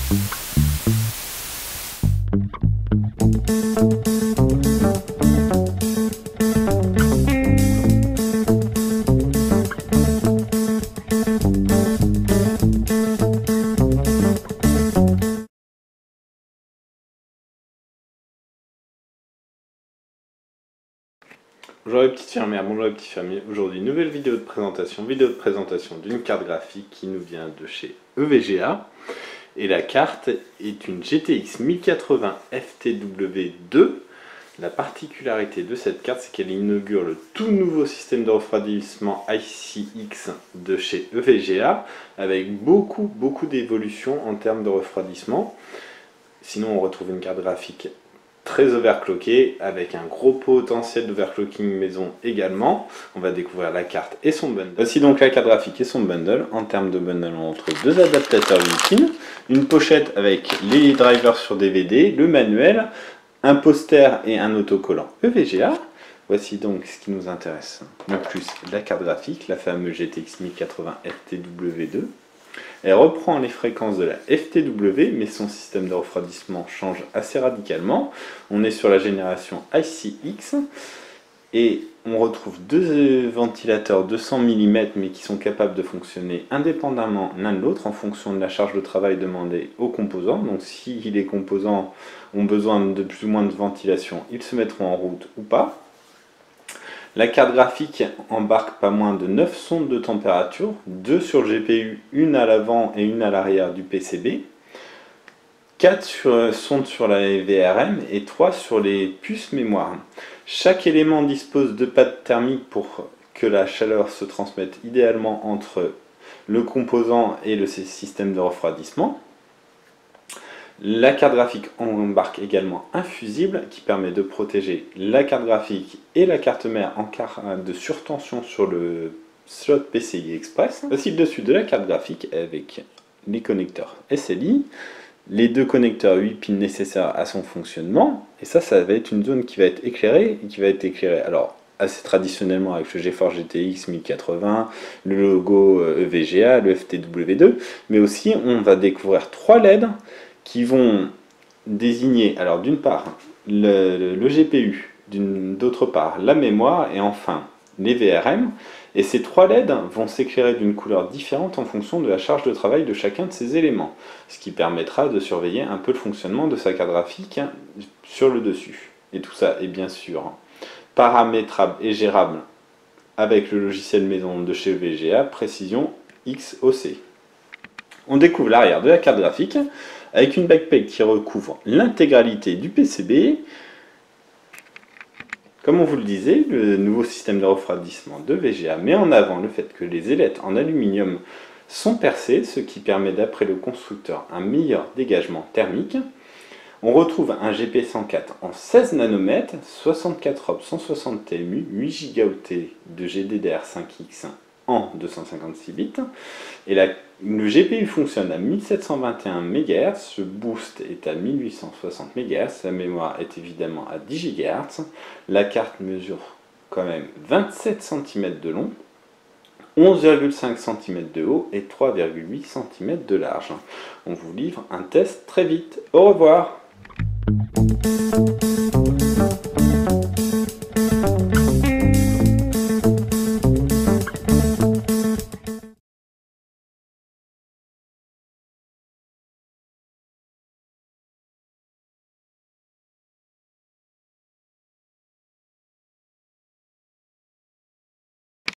Bonjour les petites fermières, bonjour les petits fermiers. Aujourd'hui, nouvelle vidéo de présentation d'une carte graphique qui nous vient de chez EVGA. Et la carte est une GTX 1080 FTW2. La particularité de cette carte, c'est qu'elle inaugure le tout nouveau système de refroidissement ICX de chez EVGA, avec beaucoup d'évolutions en termes de refroidissement. Sinon, on retrouve une carte graphique très overclocké, avec un gros potentiel d'overclocking maison également. On va découvrir la carte et son bundle. Voici donc la carte graphique et son bundle. En termes de bundle, on retrouve deux adaptateurs built-in, une pochette avec les drivers sur DVD, le manuel, un poster et un autocollant EVGA. Voici donc ce qui nous intéresse le plus, la carte graphique, la fameuse GTX 1080 FTW2. Elle reprend les fréquences de la FTW, mais son système de refroidissement change assez radicalement. On est sur la génération ICX et on retrouve deux ventilateurs de 100 mm, mais qui sont capables de fonctionner indépendamment l'un de l'autre en fonction de la charge de travail demandée aux composants. Donc si les composants ont besoin de plus ou moins de ventilation, ils se mettront en route ou pas. La carte graphique embarque pas moins de 9 sondes de température, 2 sur le GPU, une à l'avant et une à l'arrière du PCB, 4 sondes sur la VRM et 3 sur les puces mémoire. Chaque élément dispose de pads thermiques pour que la chaleur se transmette idéalement entre le composant et le système de refroidissement. La carte graphique embarque également un fusible qui permet de protéger la carte graphique et la carte mère en cas de surtension sur le slot PCI Express. Voici le dessus de la carte graphique avec les connecteurs SLI, les deux connecteurs 8 pins nécessaires à son fonctionnement. Et ça va être une zone qui va être éclairée et qui va être éclairée alors assez traditionnellement avec le GeForce GTX 1080, le logo EVGA, le FTW2, mais aussi on va découvrir 3 LED qui vont désigner, alors d'une part, le GPU, d'autre part, la mémoire, et enfin, les VRM. Et ces 3 LED vont s'éclairer d'une couleur différente en fonction de la charge de travail de chacun de ces éléments, ce qui permettra de surveiller un peu le fonctionnement de sa carte graphique sur le dessus. Et tout ça est bien sûr paramétrable et gérable avec le logiciel maison de chez EVGA, Précision XOC. On découvre l'arrière de la carte graphique, avec une backplate qui recouvre l'intégralité du PCB. Comme on vous le disait, le nouveau système de refroidissement de VGA met en avant le fait que les ailettes en aluminium sont percées, ce qui permet d'après le constructeur un meilleur dégagement thermique. On retrouve un GP104 en 16 nanomètres, 64 Hop, 160 TMU, 8 Go de GDDR5X en 256 bits. Et le GPU fonctionne à 1721 MHz, le boost est à 1860 MHz, la mémoire est évidemment à 10 GHz, la carte mesure quand même 27 cm de long, 11,5 cm de haut et 3,8 cm de large. On vous livre un test très vite. Au revoir.